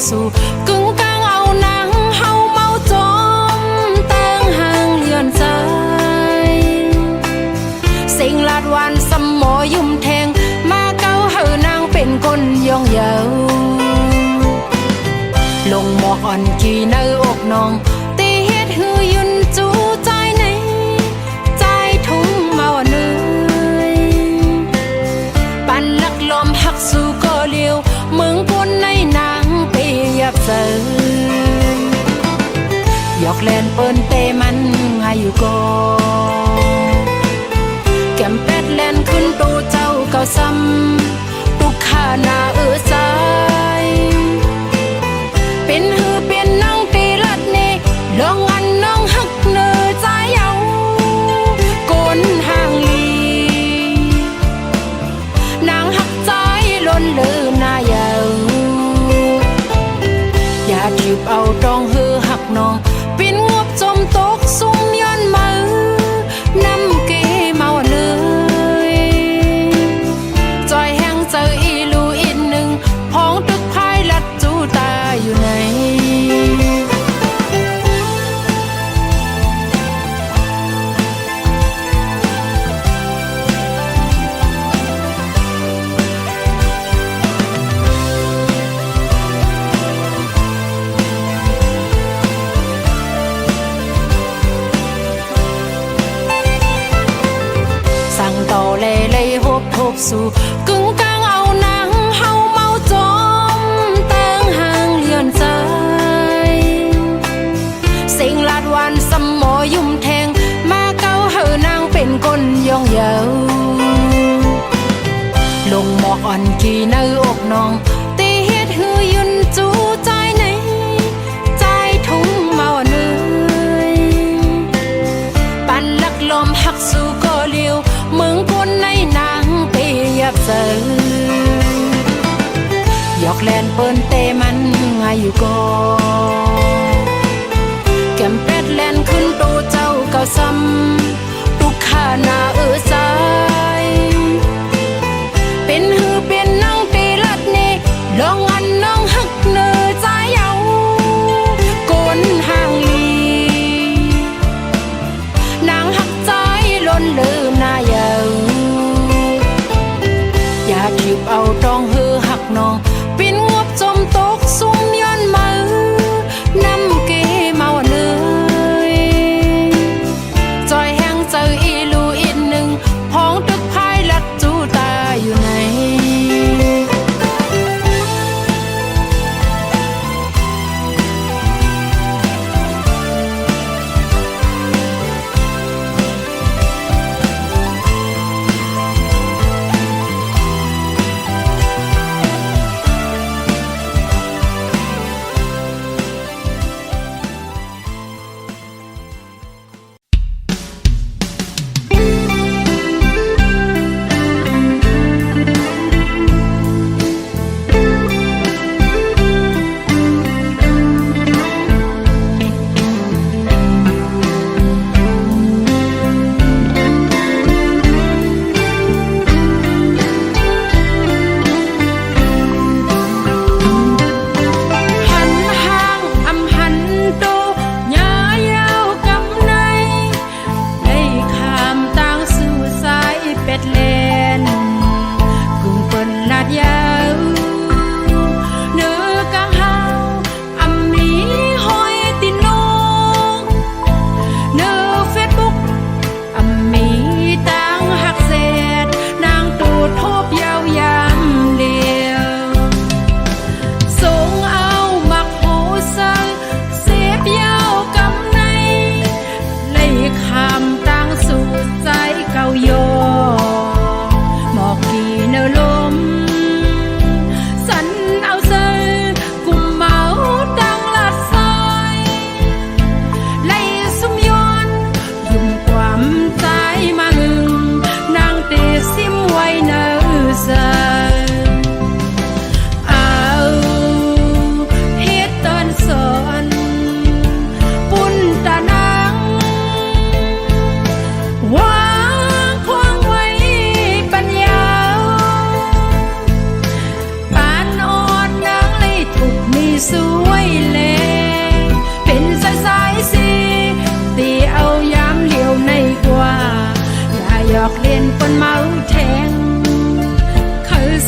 สู่กึ่งกลางเอาหนังเฮาเมาจมเติงห่างเลือนใจสิ่งลาดวันสมอยุ่มแทงมาเก้าเฮานางเป็นคนย่องเยาลงหมอกอ่อนกี่ในอกน้องตีเฮ็ดหือยุนจูใจในใจทุ่งเมาเนยปันลักลมหักสู่ก็เลียวเมืองพนในนางเปียบเสยหยอกเล่นเปิ้นเตมันหาอยู่ก็แก้มเป็ดเล่นขึ้นตูเจ้าเก่าซ้ำตุกขาหน้าใจเป็นหือเป็นน้องตีลัดนี่ลองอันน้องหักเนอใจเอาโกนห่างลีนางหักใจล้นเลือหน้าเยาอย่าถีบเอาตองหือหักน้องเป็นงบจมตกสุ่มย้อนมือน้ำเกเมาเนยจอยแห้งเจออีลูอีกหนึ่งพ้องตึกพายลัดจูตาอยู่ไหนสั่งต่อเลยหบทบสู่กึ่งกลางเอาหนังเฮาเมาจมเติงห่างเลือนใจสิ่งลาดวันสมอยุ่มแทงมาเก้าเฮานางเป็นคนย่องเยาลงหมอกอ่อนกี่ในอกน้องตีเฮ็ดหือยุนจูใจในใจทุ่งเมาเนยปันลักลมหักสู่ก็เลียวเมืองพนในนางเปียบเสยหยอกเล่นเปิ้นเตมันหาอยู่ก็แก้มเป็ดเล่นขึ้นตูเจ้าเก่าซ้ำตุกขาหน้าใจเป็นหือเป็นน้องตีลัดนี่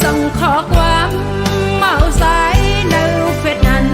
ส่งข้อความเมาสายในเฟซนั้น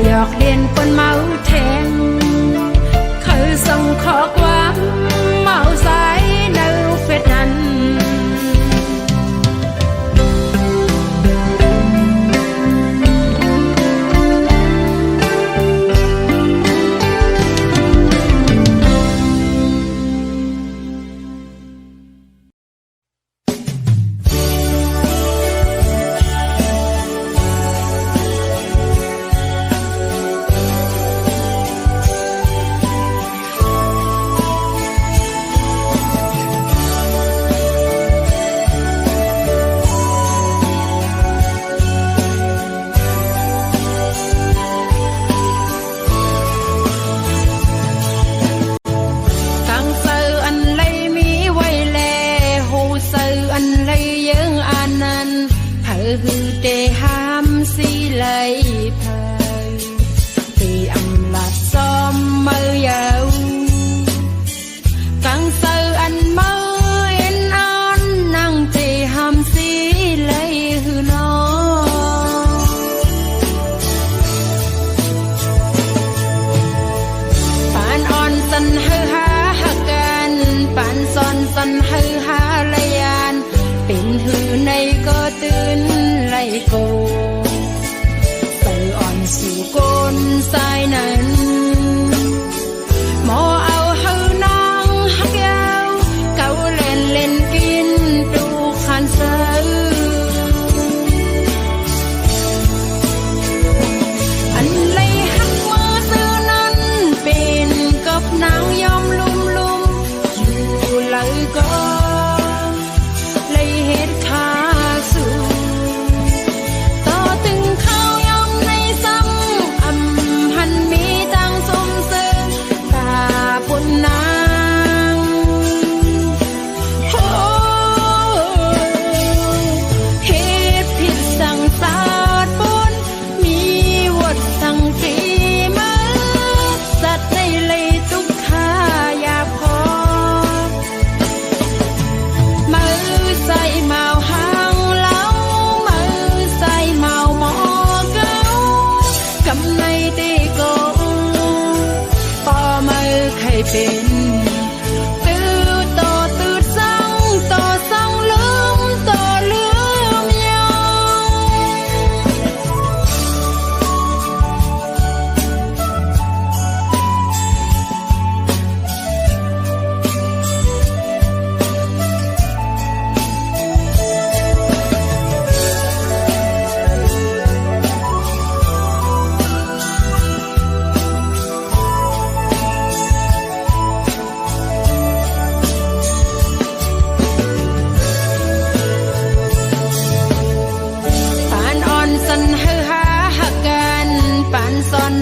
หยอกเล่นคนเมาแทงคือส่งข้อความเมาสายในเฟซนั้น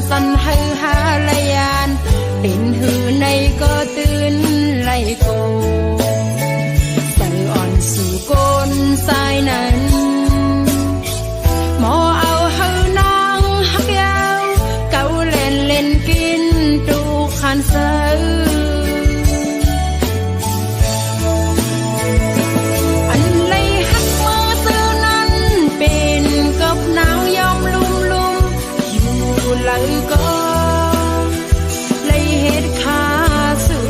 สันให้หาลายานเป็นหือในก็ตื่นไล่โกใส่อ่อนสู่ก้นสายนั้นหมอเอาเฮานางฮักยาวเก่าเล่นเล่นกินดูขันเสืออันเลยฮักมือซื้อนั้นเป็นกับหนาวยอมลุ่มลุ่มอยู่เลยก็เลยเฮ็ดขาสู่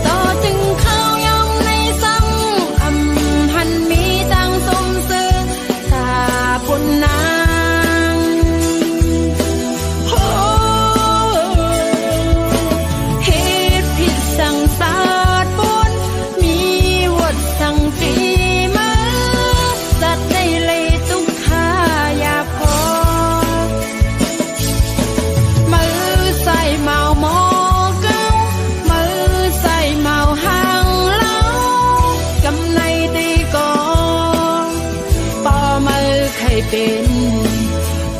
ต่อจึงเข้ายอมในซ้ำหันมีตังสมซื้อตาปุ่นนางโอ้เฮ็ดผิดสั่งสาดปุ่นมีวดสั่งฝีมือจัดได้เลยตุกขาอย่าพอมือใส่เมาหมอเก้ามือใส่เมาหางเล้ากำในตีกองปอมือเคยเป็น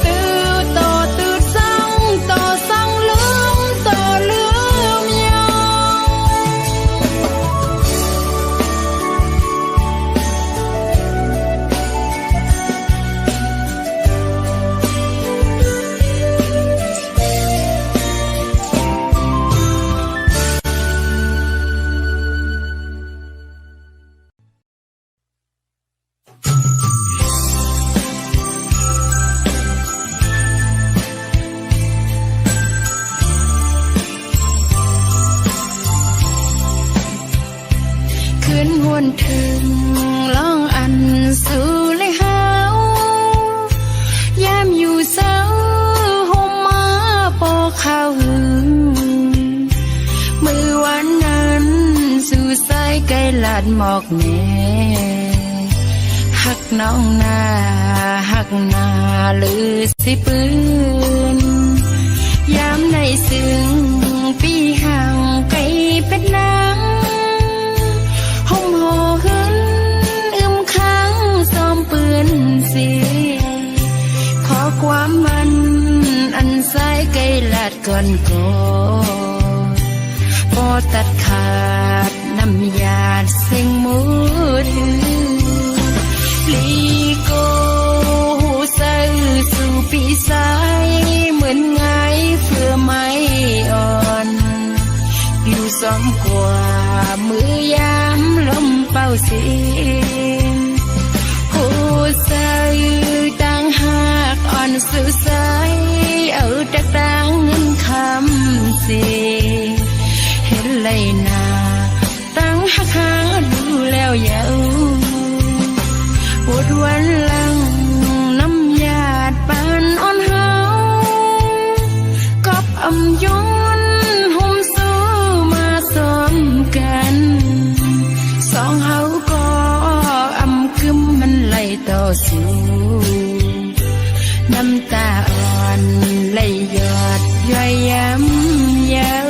ตื้อต่อตื้อสั่งต่อสั่งลืมต่อลืมยองคืนหวนถึงลองอันสู่เลยเฮายามอยู่เศร้าห่มมาปอข้าวหึงมือวันนั้นสู่สายไกลลาดหมอกแน่หักน้องนาหักนาหรือสิปืนยามในซึ้งปีห่างไกลเป็ดนางห้องหอขึ้นค้างซ้อมปืนเสียขอความมันอันสายไกลลาดก่อนก่อนพอตัดขาดน้ำยาเสียงมือถือลีโกหูซื่อสู่ปีสายเหมือนไงเฟื่อไม้อ่อนผิวซ้อมกว่ามือยามลมเป่าเสียงหูซื่อต่างหากอ่อนสื่อสายเอาจากต่างเงินคำเสียเห็นเลยนาตั้งหักหาดูแล้วยาวปวดวันหลังน้ำยาดปานอ่อนเฮากอบอำย้อนห่มสู้มาซ้อมกันสองเฮาก็อำกึมมันไหลต่อสู้น้ำตาอ่อนไหลหยอดย่อยย้ำยาว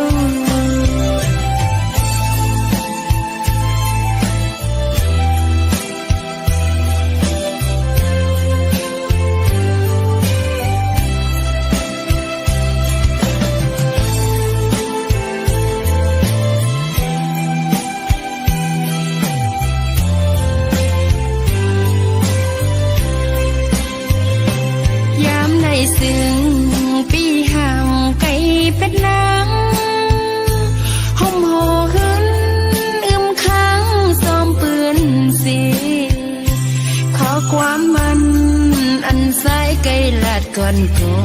ซึ่งปีห่างไกลเป็ดนางห้องหอขึ้นค้างซ้อมปืนสีขอความมันอันสายไกลลาดก่อนก่อ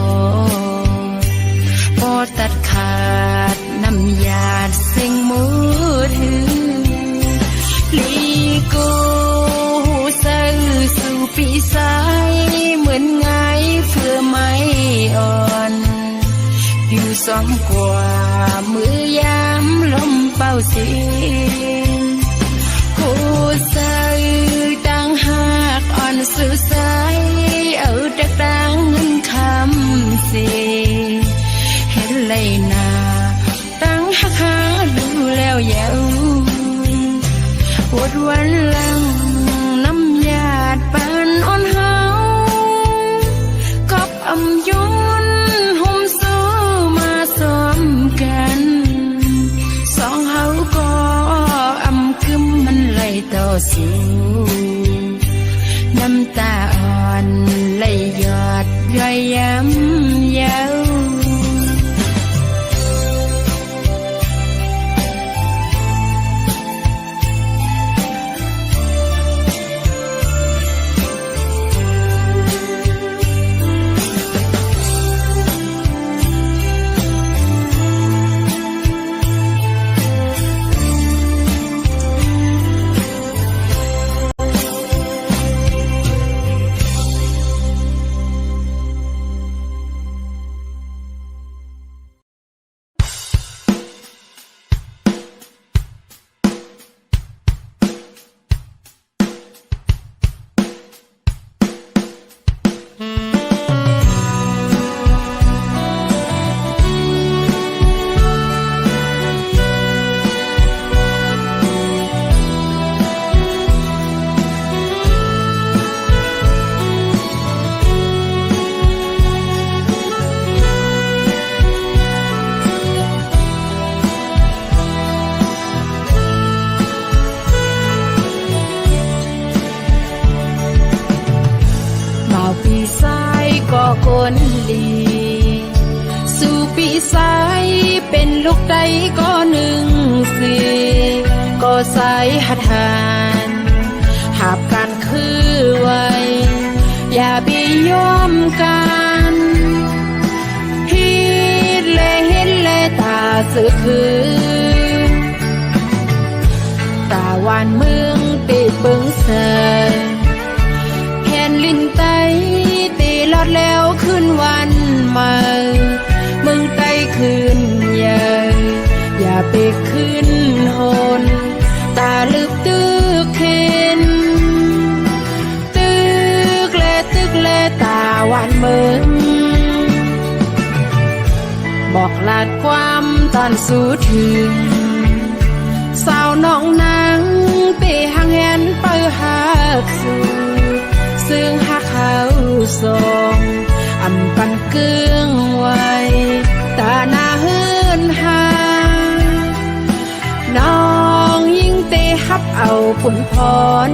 พอตัดขาดน้ำยาเสียงมือถือลีโกหูซื่อสู่ปีสายเหมือนไงเฟื่อไม้อ่อนผิวซ้อมกว่ามือยามลมเป่าเสียงหูซื่อต่างหากอ่อนสื่อสายเอาจากต่างเงินคำเสียเห็นเลยนาตั้งหักหาดูแล้วยาวปวดวันหลังน้ำยาดปานอ่อนเฮากอบอำย้อนห สู่น้ำตาอ่อนไหลหยอดย้อยย้ำเย้าปีสายก็คนลีสู่ปีสายเป็นลูกใดก็หนึ่งสีก็สายหัดหานหาบการคือไว้อย่าไปยอมกันฮิตเลยเห็นเลยตาสึกคือตาหวานเมืองตีเปิงเสยแผ่นลินไตตีลอดแล้วขึ้นวันใหม่เมืองไตขึ้นใหญ่อย่าไปขึ้นหนตาลึกตึกเห็นตึกแลตาหวานเมืองบอกลาดความตอนสู้ถึงสาวน้องนางเปหางแหนเปิดหักสู่ซึ่งหักเขาทรงอำปันเกื้องไว้ตาหน้าเฮือนหาน้องยิ่งเตะฮับเอาผลพร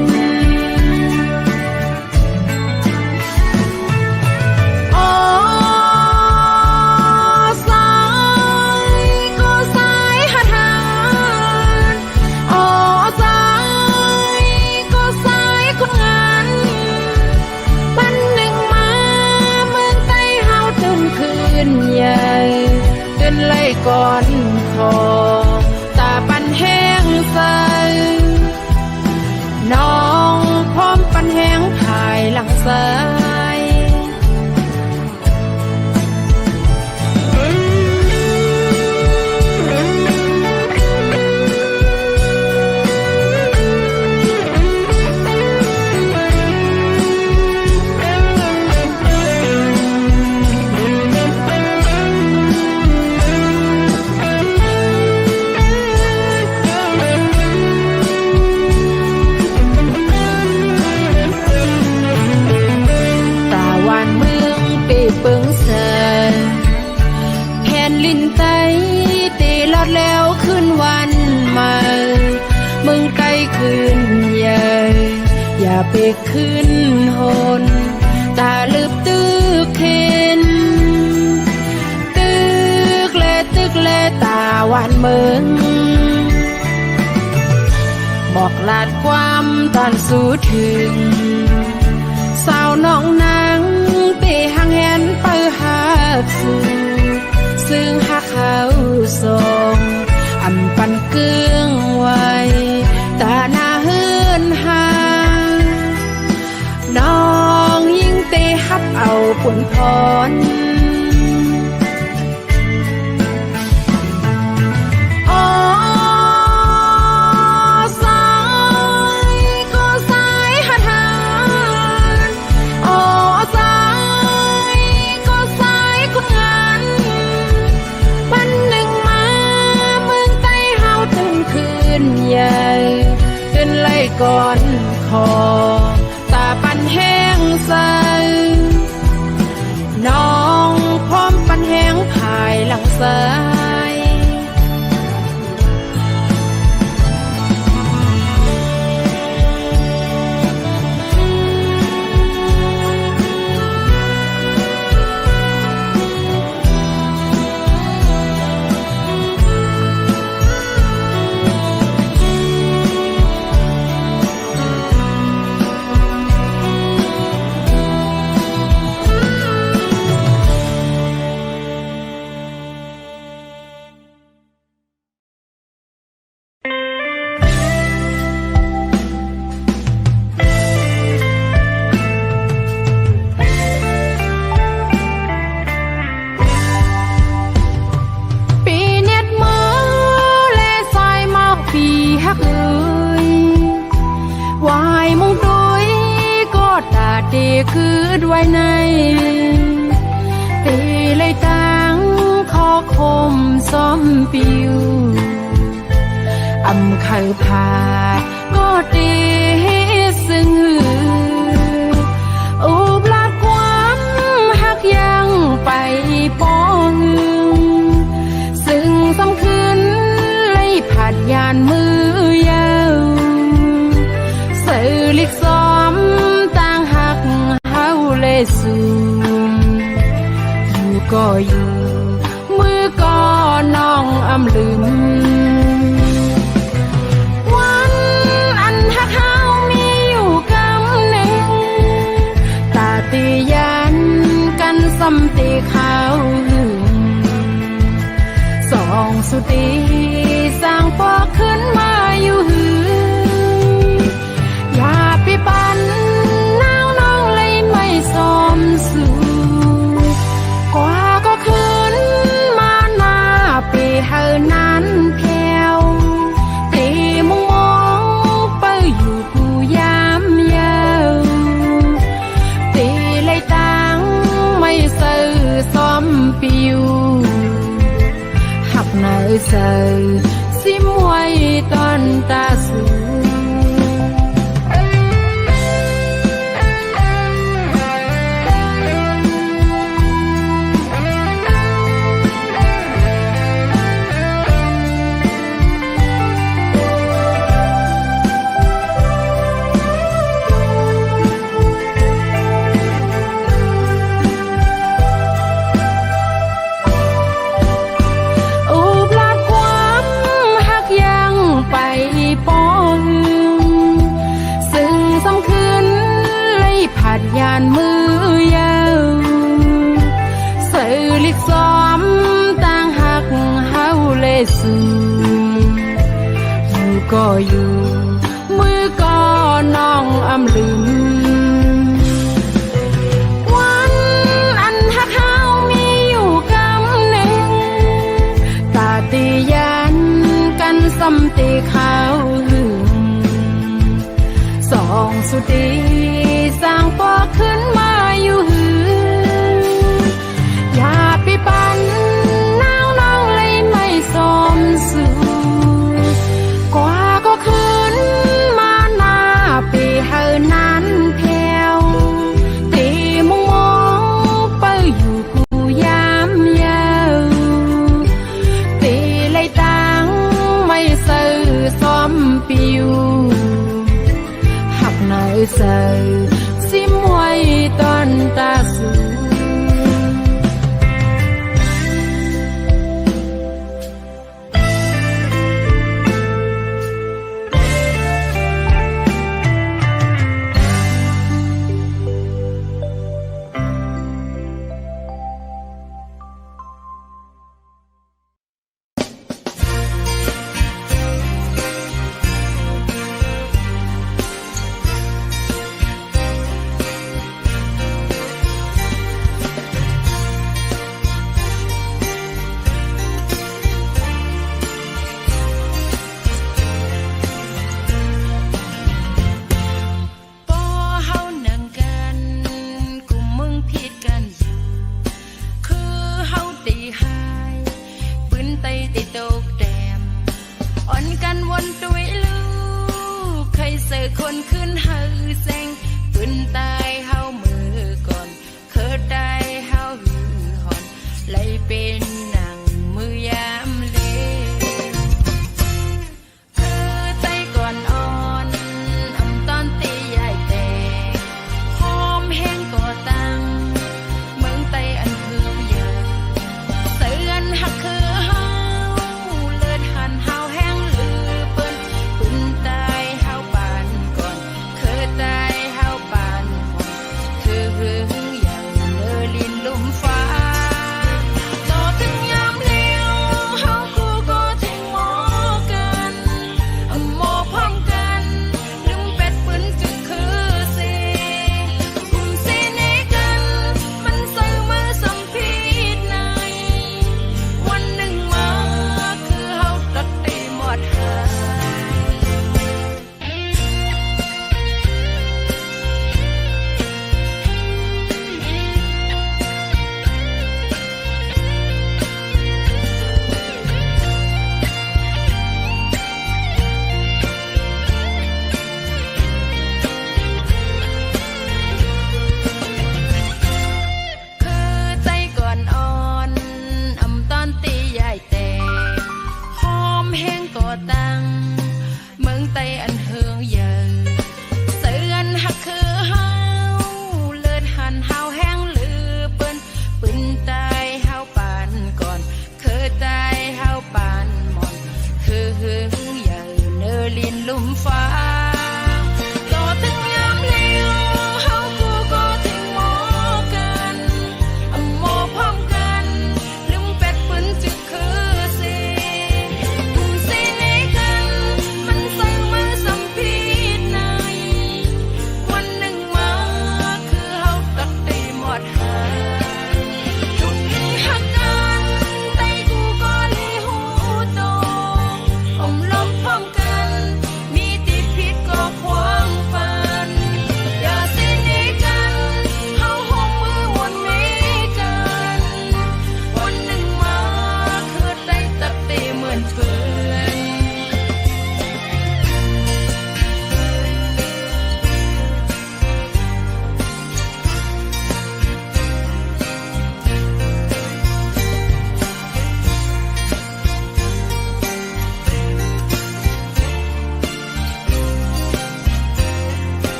ไล่ก่อนคอตาปันแห้งใสน้องพร้อมปันแห้งภายหลังซ้ายเปิงเสยแผ่นลินไตตีลอดแล้วขึ้นวันใหม่เมืองไกลขึ้นใหญ่อย่าไปขึ้นหนตาลึบตึกเห็นตึกแลตาหวานเมืองบอกลาดความตอนสู้ถึงสาวน้องนางเปหางแหนเปิดหักสู่ซึ่งหักเขาทรงอำปันเกื้องไว้ตาหน้าเฮือนหาน้องยิ่งเตะฮับเอาผลพรก่อนคอตาปันแห้งใสน้องพร้อมปันแห้งภายหลังซ้าย คืดไว้ในตีเลยตั้งขอคมซ้อมปิวอำไข่ผาดก็ตีซึ่งอุบลาดความหักยังไปป้องซึ่งสำคืนเลยผัดยานมือยาวสื่อลิกซ้อมต่างหักเฮาเลยสูงอยู่ก็อยู่มือก็น้องอำลืมวันอันหักเฮามีอยู่กำหนึ่งตาตียันกันซ้ำตีข้าวหึงสองสุตีสร้างปอกขึ้นมาอยู่หืออย่าไปปันน้าวน้องเลยไม่สมสู่กว่าก็คืนมาหน้าไปเฮานั้นแผ่วตีมองมองเป้าอยู่กูยามยาวตีเลยตั้งไม่ซื่อซ้อมปิวหักไหนเซอซิมไว้ตอนตาสูผัดยานมือยาวสื่อลิกซ้อมต่างหักเฮาเลยสูอยู่ก็อยู่มือก็น้องอำลืมวันอันหักเฮามีอยู่กำหนึ่งตาตียันกันซ้ำตีข้าวหึงสองสุตีสร้างปอกขึ้นมาอยู่หืออย่าไปปันน้าวน้องเลยไม่สมสู่กว่าก็คืนมาหน้าไปเฮานั้นแผ่วตีมองมองเป้าอยู่กูยามยาวตีเลยตั้งไม่ซื่อซ้อมปิวหักไหนเซอ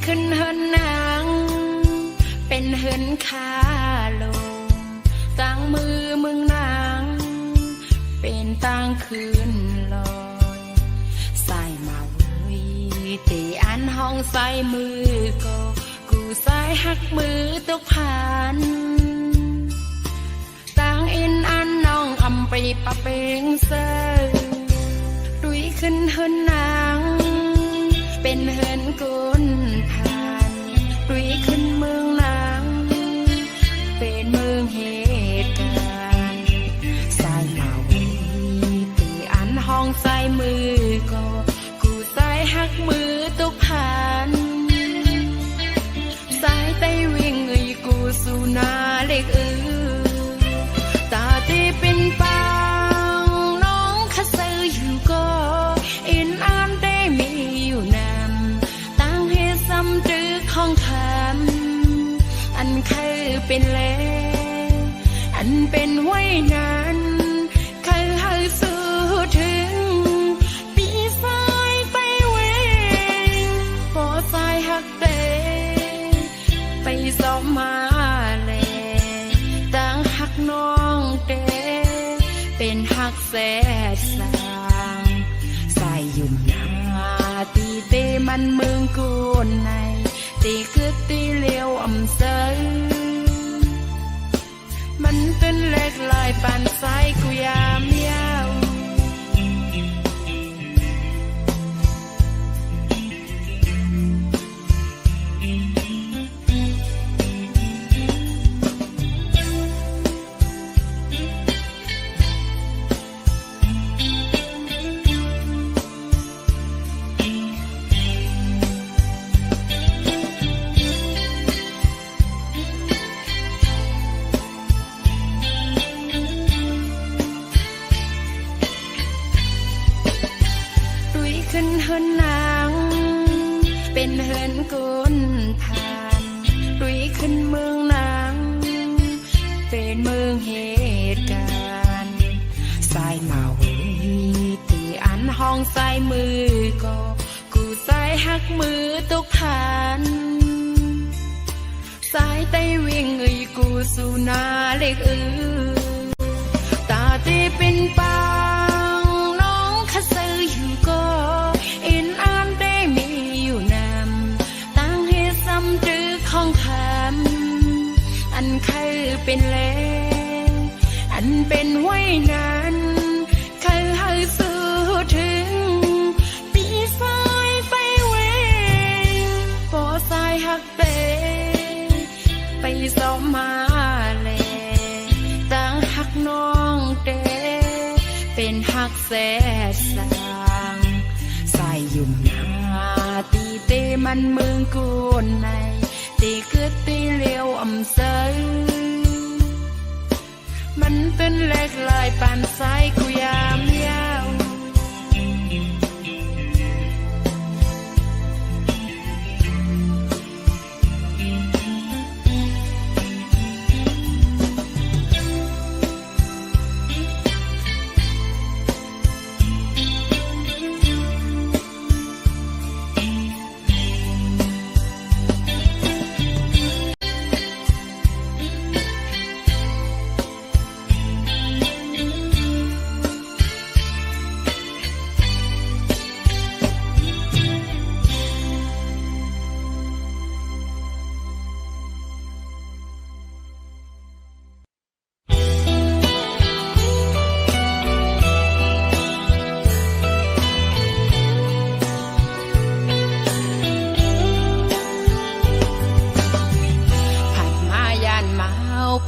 ขึ้นเฮินนางเป็นเฮินขาลงต่างมือมึงนางเป็นต่างคืนลอยใส่มาเว้ยตีอันห้องใส่มือก็กูใส่หักมือตกผ่านต่างอินอันน้องอำไปปะเปงเซอดุยขึ้นเฮินนางเป็นเฮินกุนผ่านดุยขึ้นเมืองนางเป็นเมืองเหตุการณ์ใส่มาวีตีอันห้องใส่มือก็กูใส่หักมือตุกผ่านสายไตวิ่งกูสู่นาเล็กตาตีเป็นปางน้องขะซื้ออยู่ก็อินอ่านได้มีอยู่นำตั้งให้ซ้ำจื้อของคำอันเคยเป็นแล้วอันเป็นไว้นานเคยให้สู้ถึงปีสายไปเวงพอสายหักเตไปสอบมาแลต่างหักน้องเตเป็นหักแสดสางใส่ยุ่มนาตีเตมันเมืองกูในตีคือตีเลี้ยวอำเซยมันต้นเล็กลายปานสายกูยามยาวขึ้นเฮินนางเป็นเฮินกุนผ่านดุยขึ้นเมืองนางเป็นเมืองเหตุการณ์สายมาเว้ยตีอันห้องใส่มือก็กูใส่หักมือตกผ่านสายไตวิ่งกูสู่นาเล็กตาตีเป็นปางน้องขะซื้ออยู่ก็อินอ่านได้มีอยู่นำตั้งให้ซ้ำจื้อของคำอันเคยเป็นแล้วอันเป็นไว้นานเคยให้สู้ถึงปีสายไปเวงพอสายหักเตไปสอบมาแลต่างหักน้องเตเป็นหักแสดสางใส่ยุ่มนาตีเตมันเมืองกูในตีคือตีเลี้ยวอำเซยมันต้นเล็กลายปานสายกูยามยาว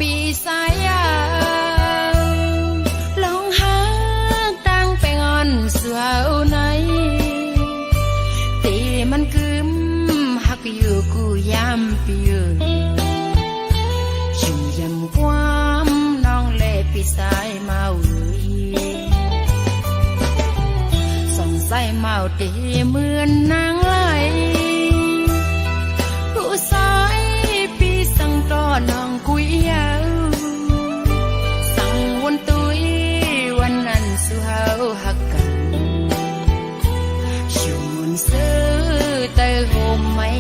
ปีสายยาวลองหาตั้งไปงอนสาวไหนตีมันกึมหักอยู่กูยำปีอยู่ยำความน้องเล่ปีสายเมาสงสัยเมาเตเหมือนนางไหลผู้สายปีสังต่อน้องกุยยาวสั่งวันตุยวันนั้นสู่เฮาหักกันชูนซื้อแต่โฮมไม่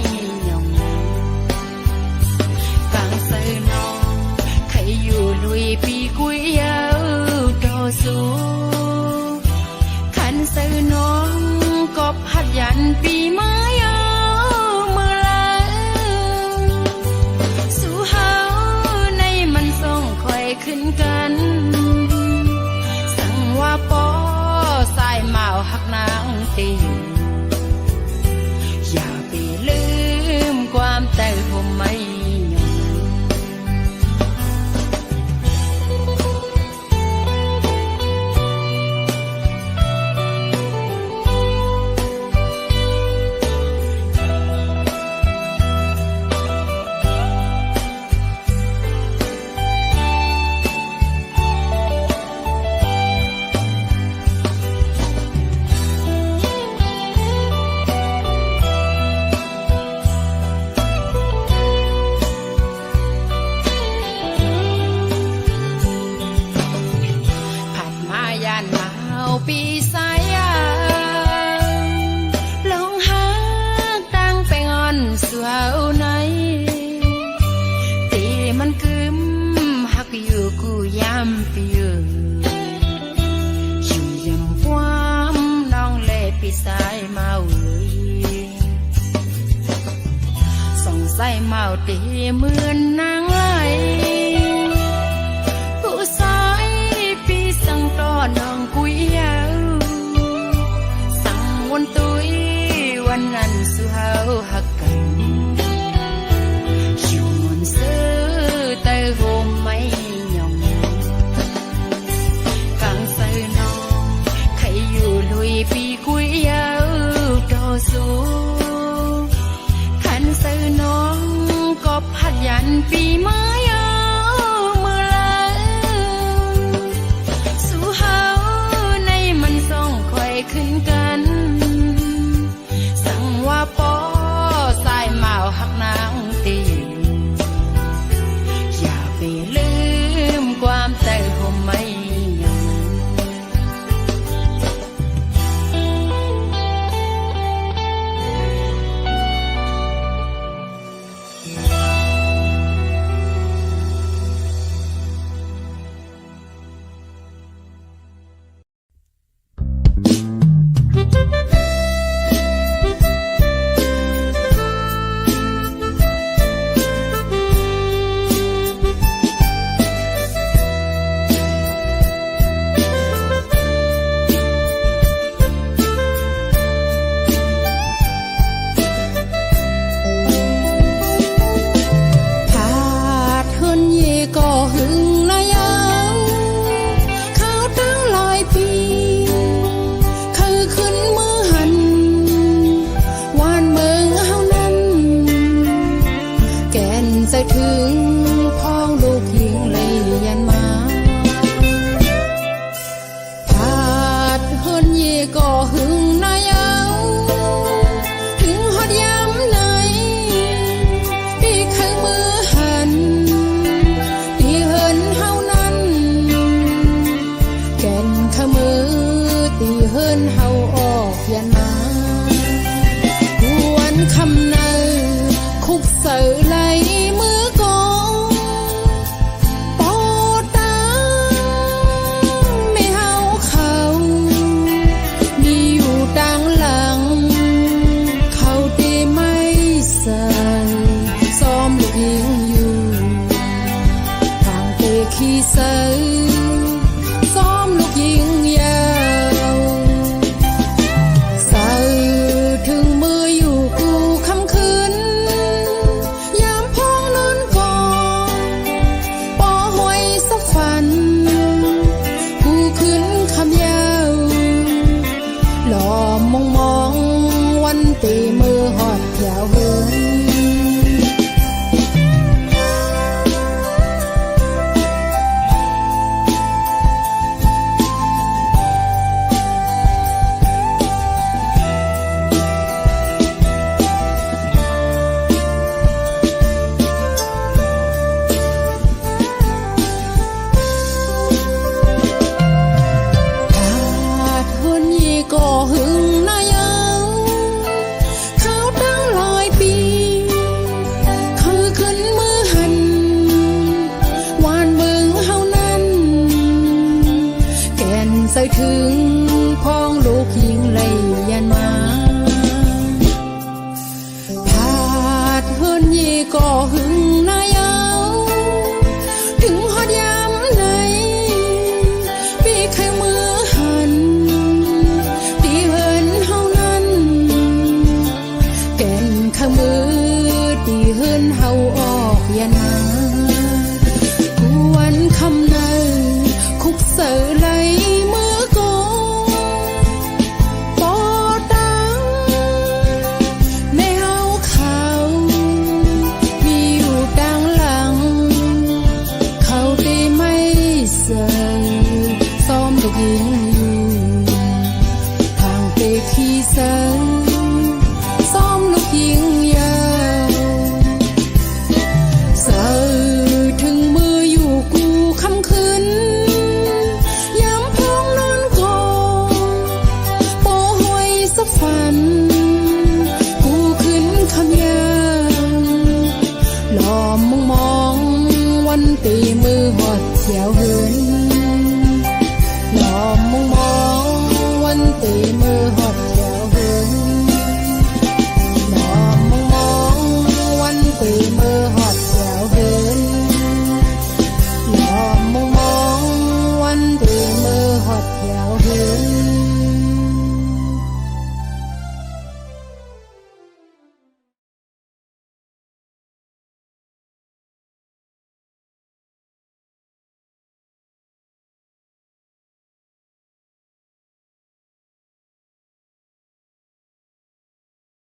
เมาส่องใส่เมาตีเหมือนนางไล่ผู้สายปีสังตอนน้องกุยยาวสั่งวนตุยวันนั้นสุเฮาหักกันอยู่มนซื้อเตยโฮมไม่ยอมกลางใส่น้องใครอยู่ลุยปีกุยยาวต่อสู้ขันใส่น้องก็พัดยันปีไม้เอามือละสู้เฮาในมันส่องคอยขึ้นกันสั่งว่าปอสายเมาหักนางตีอย่าไปลืมความแต่ผมไม่ยังถึงพ้องลูกยิงเลยยันมาผาดเฮินเย่ก็หึงนายเอาถึงฮอดยามไหนพี่ข้างมือหันพี่เฮินเฮานั้นแก่นข้างมือตีเฮินเฮาออกยันมาหวนคำในคุกเสือไหลขี้เสือซ้อมลูกยิงยาวเสือถึงมืออยู่กูคำคืนยามพ้องนอนกองปอหวยสักฝันกูขึ้นคำยาวหล่อมองวันตีมือหอดยาวเหินก็หึงนายเอาเขาตั้ง100 ปีคือขึ้นมือหันวานเบิ่งเฮานั้นแก่นใส่ถึงพ้องลูกยิงเลยยันมาผาดเฮินเย่ก็หึงนายเอาถึงฮอดยามไหนพี่ใครมือหันข้างมือตีเฮินเฮาออกยันมากูวันคำในคุกเสือไหลมือกองปอตังในเฮาเขามีอยู่ดังหลังเขาตีไม่เสือซ้อมลูกยิงอยู่ทางไปขี้เสือยิงยาวเสือถึงมืออยู่กูคำคืนยามพ้องนอนกองปอหวยสักฝันกูขึ้นคำยาวหล่อมองวันตีมือหอดเขียวเหื